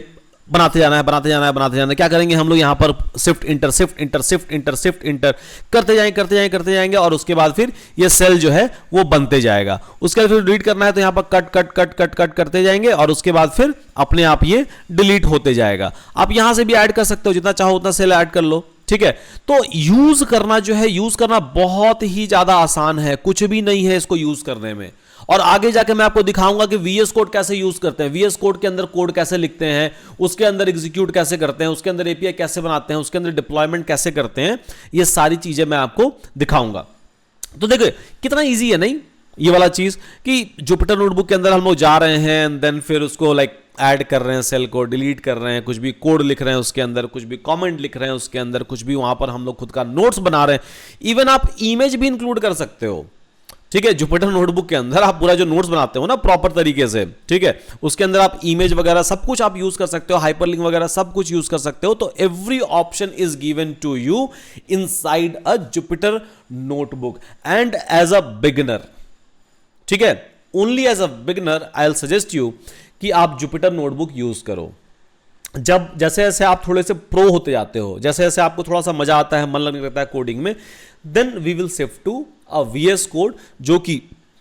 [SPEAKER 1] बनाते जाना है, बनाते जाना है, बनाते जाना है। क्या करेंगे हम लोग यहां पर? Shift inter shift inter shift inter shift inter करते जाएंगे, करते जाएंगे, करते जाएंगे, और उसके बाद फिर ये सेल जो है वो बनते जाएगा। उसके बाद फिर डिलीट करना है तो यहां पर cut cut cut cut cut करते जाएंगे, और उसके बाद फिर अपने आप ये डिलीट होते जाएगा। आप यहां से भी ऐड कर सकते हो, जितना चाहो उतना सेल ऐड कर लो, ठीक है। तो यूज करना जो है, यूज करना बहुत ही ज्यादा आसान है, कुछ भी नहीं है इसको यूज करने में। और आगे जाके मैं आपको दिखाऊंगा कि वीएस कोड कैसे यूज करते हैं, वीएस कोड के अंदर कोड कैसे लिखते हैं, उसके अंदर एग्जीक्यूट कैसे करते हैं, उसके अंदर एपीआई कैसे बनाते हैं, उसके अंदर डिप्लॉयमेंट कैसे करते हैं, ये सारी चीजें मैं आपको दिखाऊंगा। तो देखो कितना इजी है नहीं ये वाला चीज, कि जुपिटर नोटबुक के अंदर हम लोग जा रहे हैं एंड देन फिर उसको ऐड कर रहे हैं, सेल को डिलीट कर रहे हैं, कुछ भी कोड लिख रहे हैं उसके अंदर, कुछ भी कमेंट लिख रहे हैं उसके अंदर, कुछ भी वहां पर हम लोग खुद का नोट्स बना रहे हैं। इवन आप इमेज भी इंक्लूड कर सकते हो, ठीक है। जुपिटर नोटबुक के अंदर आप पूरा जो नोट्स बनाते हो ना प्रॉपर तरीके से, ठीक है, उसके अंदर आप इमेज वगैरह सब कुछ आप यूज कर सकते हो, हाइपरलिंक वगैरह सब कुछ यूज कर सकते हो। तो every option is given to you inside a Jupyter notebook and as a beginner, ठीक है, only as a beginner I will suggest you कि आप जुपिटर नोटबुक यूज करो। जब जैसे जैसे आप थोड़े से प्रो होते जाते हो, जैसे जैसे आपको थोड़ा सा मजा आता है, मन लगने लगता है कोडिंग में, then we will shift to a VS code, जो कि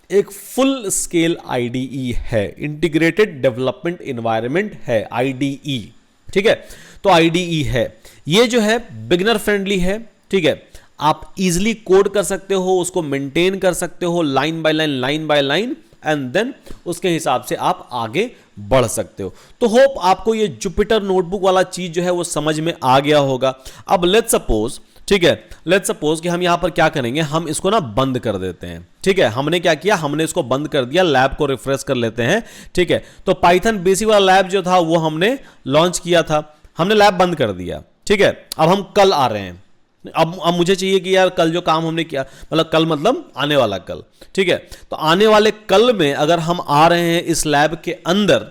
[SPEAKER 1] एक फुल स्केल आईडीई है, इंटीग्रेटेड डेवलपमेंट एनवायरनमेंट है, आईडीई, ठीक है। तो आईडीई है, ये जो है बिगिनर फ्रेंडली है, ठीक है। आप इजिली कोड कर सकते हो, उसको मेंटेन कर सकते हो line by line, and then उसके हिसाब से आप आगे बढ़ सकते हो। तो होप आपको ये जुपिटर नोटबुक वाला चीज जो है वो समझ में आ गया होगा। अब लेट्स सपोज, ठीक है, लेट्स सपोज कि हम यहां पर क्या करेंगे, हम इसको ना बंद कर देते हैं, ठीक है। हमने क्या किया, हमने इसको बंद कर दिया, लैब को रिफ्रेश कर लेते हैं, ठीक है। तो पाइथन बेसिक वाला लैब जो था वो हमने लॉन्च किया था, हमने लैब बंद कर दिया, ठीक है। अब हम कल आ रहे हैं, अब मुझे चाहिए कि यार कल जो काम हमने किया, मतलब कल मतलब आने वाला कल, ठीक है, तो आने वाले कल में अगर हम आ रहे हैं इस लैब के अंदर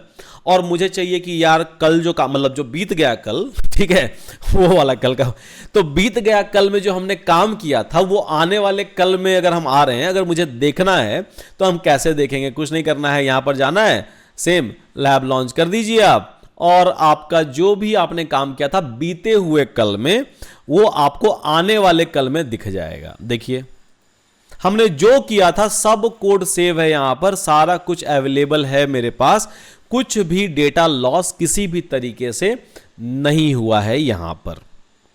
[SPEAKER 1] और मुझे चाहिए कि यार कल जो काम, मतलब जो बीत गया कल, ठीक है, वो वाला कल का, तो बीत गया कल में जो हमने काम किया था वो आने वाले कल में अगर हम आ रहे हैं, अगर मुझे देखना है तो हम कैसे देखेंगे? कुछ नहीं करना है, यहां पर जाना है, सेम लैब लॉन्च कर दीजिए आप, और आपका जो भी आपने काम किया था बीते हुए कल में वो आपको आने वाले कल में दिख जाएगा। देखिए हमने जो किया था सब कोड सेव है, यहां पर सारा कुछ अवेलेबल है मेरे पास, कुछ भी डेटा लॉस किसी भी तरीके से नहीं हुआ है यहां पर,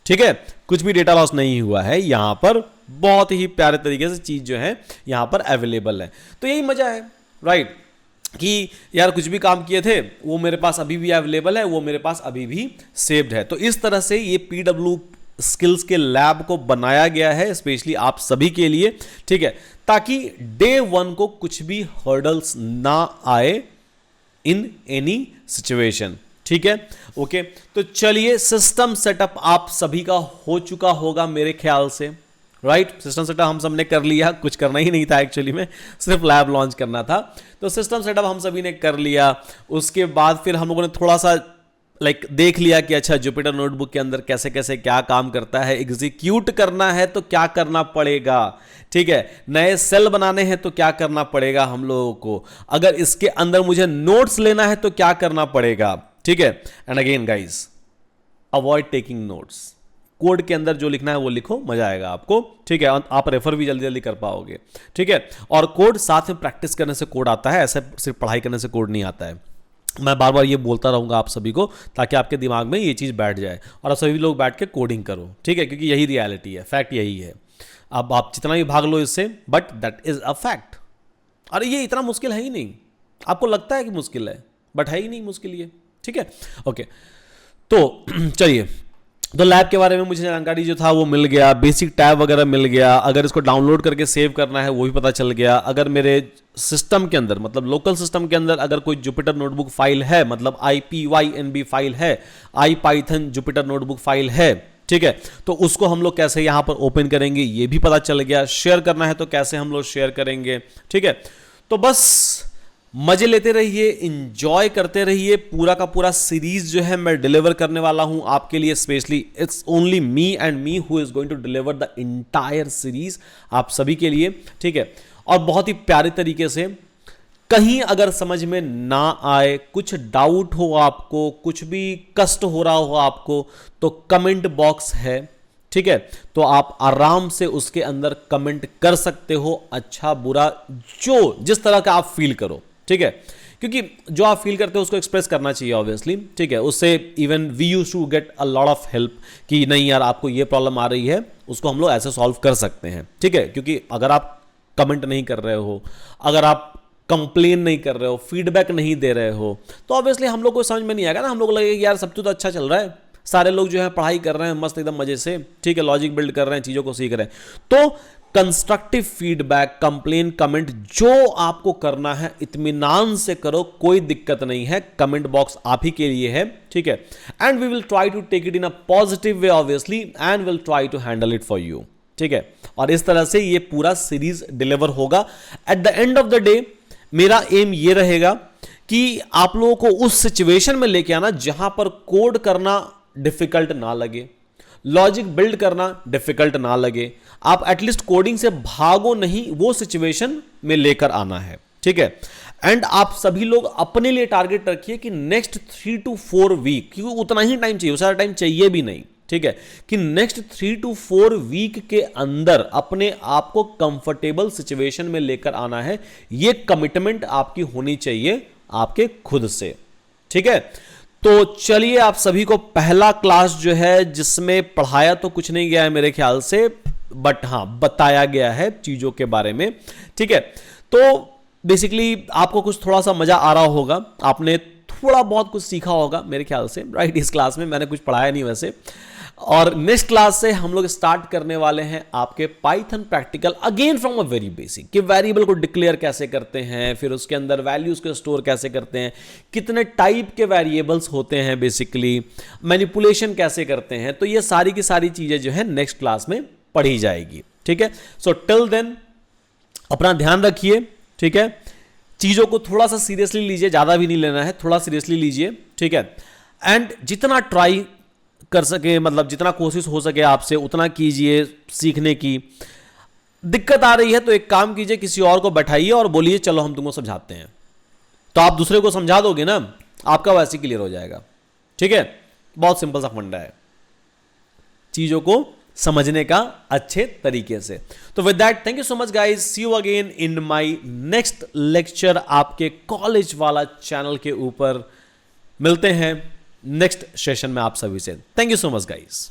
[SPEAKER 1] ठीक है, कुछ भी डेटा लॉस नहीं हुआ है यहां पर, बहुत ही प्यारे तरीके से चीज जो है यहां पर अवेलेबल है। तो यही मजा है, राइट, कि यार कुछ भी काम किए थे वो मेरे पास अभी भी अवेलेबल है, वो मेरे पास अभी भी सेव्ड है। तो इस तरह से ये पीडब्ल्यू स्किल्स के लैब को बनाया गया है स्पेशली आप सभी के लिए, ठीक है, ताकि डे वन को कुछ भी हर्डल्स ना आए इन एनी सिचुएशन, ठीक है, ओके। तो चलिए सिस्टम सेटअप आप सभी का हो चुका होगा मेरे ख्याल से, राइट, सिस्टम सेटअप हम सबने कर लिया, कुछ करना ही नहीं था एक्चुअली में, सिर्फ लैब लॉन्च करना था, तो सिस्टम सेटअप हम सभी ने कर लिया। उसके बाद फिर हम लोगों ने थोड़ा सा देख लिया कि अच्छा जुपिटर नोटबुक के अंदर कैसे कैसे क्या काम करता है, एग्जीक्यूट करना है तो क्या करना पड़ेगा, ठीक है, नए सेल बनाने हैं तो क्या करना पड़ेगा हम लोगों को, अगर इसके अंदर मुझे नोट्स लेना है तो क्या करना पड़ेगा, ठीक है। And again guys, avoid taking notes, code के अंदर जो लिखना है वो लिखो, मजा आएगा आपको, ठीक है, आप रेफर भी जल्दी जल्दी कर पाओगे, ठीक है, और कोड साथ में प्रैक्टिस करने से कोड आता है, ऐसे सिर्फ पढ़ाई करने से कोड नहीं आता है। मैं बार बार ये बोलता रहूंगा आप सभी को ताकि आपके दिमाग में ये चीज़ बैठ जाए और आप सभी लोग बैठ के कोडिंग करो, ठीक है, क्योंकि यही रियलिटी है, फैक्ट यही है। अब आप जितना भी भाग लो इससे, but that is a fact. अरे ये इतना मुश्किल है ही नहीं, आपको लगता है कि मुश्किल है, बट है ही नहीं मुश्किल ये, ठीक है, ओके। तो चलिए, तो लैब के बारे में मुझे जानकारी जो था वो मिल गया, बेसिक टैब वगैरह मिल गया, अगर इसको डाउनलोड करके सेव करना है वो भी पता चल गया, अगर मेरे सिस्टम के अंदर मतलब लोकल सिस्टम के अंदर अगर कोई जुपिटर नोटबुक फाइल है, मतलब IPYNB फाइल है, IPython जुपिटर नोटबुक फाइल है, ठीक है, तो उसको हम लोग कैसे यहां पर ओपन करेंगे ये भी पता चल गया, शेयर करना है तो कैसे हम लोग शेयर करेंगे, ठीक है। तो बस मजे लेते रहिए, इंजॉय करते रहिए, पूरा का पूरा सीरीज जो है मैं डिलीवर करने वाला हूं आपके लिए, specially it's only me and me who is going to deliver the entire series आप सभी के लिए, ठीक है, और बहुत ही प्यारे तरीके से। कहीं अगर समझ में ना आए, कुछ डाउट हो आपको, कुछ भी कष्ट हो रहा हो आपको, तो कमेंट बॉक्स है, ठीक है, तो आप आराम से उसके अंदर कमेंट कर सकते हो, अच्छा बुरा जो जिस तरह का आप फील करो, ठीक है, क्योंकि जो आप फील करते हो उसको एक्सप्रेस करना चाहिए ऑब्वियसली, ठीक है, उससे even we used to get a lot of help कि नहीं यार आपको ये प्रॉब्लम आ रही है, उसको हम लोग ऐसे सॉल्व कर सकते हैं, ठीक है, क्योंकि अगर आप कमेंट नहीं कर रहे हो, अगर आप कंप्लेन नहीं कर रहे हो, फीडबैक नहीं दे रहे हो, तो ऑब्वियसली हम लोग को समझ में नहीं आएगा ना, हम लोग लगेगा यार सब तो अच्छा चल रहा है, सारे लोग जो है पढ़ाई कर रहे हैं मस्त एकदम मजे से, ठीक है, लॉजिक बिल्ड कर रहे हैं, चीजों को सीख रहे हैं, तो कंस्ट्रक्टिव फीडबैक, कंप्लेन, कमेंट जो आपको करना है इत्मीनान से करो, कोई दिक्कत नहीं है, कमेंट बॉक्स आप ही के लिए है, ठीक है, and we will try to take it in a positive way obviously and will try to handle it for you, ठीक है, और इस तरह से ये पूरा सीरीज डिलीवर होगा। At the end of the day मेरा एम ये रहेगा कि आप लोगों को उस सिचुएशन में लेके आना जहां पर कोड करना डिफिकल्ट ना लगे, लॉजिक बिल्ड करना डिफिकल्ट ना लगे, आप एटलीस्ट कोडिंग से भागो नहीं, वो सिचुएशन में लेकर आना है, ठीक है। एंड आप सभी लोग अपने लिए टारगेट रखिए कि नेक्स्ट 3 to 4 वीक, क्योंकि उतना ही टाइम चाहिए, सारा टाइम चाहिए भी नहीं, ठीक है, कि नेक्स्ट 3 to 4 वीक के अंदर अपने आप को कंफर्टेबल सिचुएशन में लेकर आना है, ये कमिटमेंट आपकी होनी चाहिए आपके खुद से, ठीक है। तो चलिए आप सभी को पहला क्लास जो है जिसमें पढ़ाया तो कुछ नहीं गया है मेरे ख्याल से, बट हाँ बताया गया है चीजों के बारे में, ठीक है। तो बेसिकली आपको कुछ थोड़ा सा मजा आ रहा होगा, आपने थोड़ा बहुत कुछ सीखा होगा मेरे ख्याल से, राइट। इस क्लास में मैंने कुछ पढ़ाया नहीं वैसे, और नेक्स्ट क्लास से हम लोग स्टार्ट करने वाले हैं आपके Python practical again from a very basic, कि वेरिएबल को डिक्लेयर कैसे करते हैं, फिर उसके अंदर वैल्यूज को स्टोर कैसे करते हैं, कितने टाइप के वेरिएबल्स होते हैं, बेसिकली मैनिपुलेशन कैसे करते हैं। तो ये सारी की सारी चीजें जो है नेक्स्ट क्लास में पढ़ी जाएगी। ठीक है, सो टिल देन अपना ध्यान रखिए। ठीक है, चीजों को थोड़ा सा सीरियसली लीजिए, ज्यादा भी नहीं लेना है, थोड़ा सीरियसली लीजिए। ठीक है, एंड जितना ट्राई कर सके, मतलब जितना कोशिश हो सके आपसे उतना कीजिए सीखने की। दिक्कत आ रही है तो एक काम कीजिए, किसी और को बैठाइए और बोलिए चलो हम तुमको समझाते हैं, तो आप दूसरे को समझा दोगे ना, आपका वैसे क्लियर हो जाएगा। ठीक है, बहुत सिंपल सा फंडा है चीजों को समझने का अच्छे तरीके से। तो with that thank you so much guys, see you again in my next lecture आपके कॉलेज वाला चैनल के ऊपर। मिलते हैं नेक्स्ट सेशन में आप सभी से। Thank you so much guys.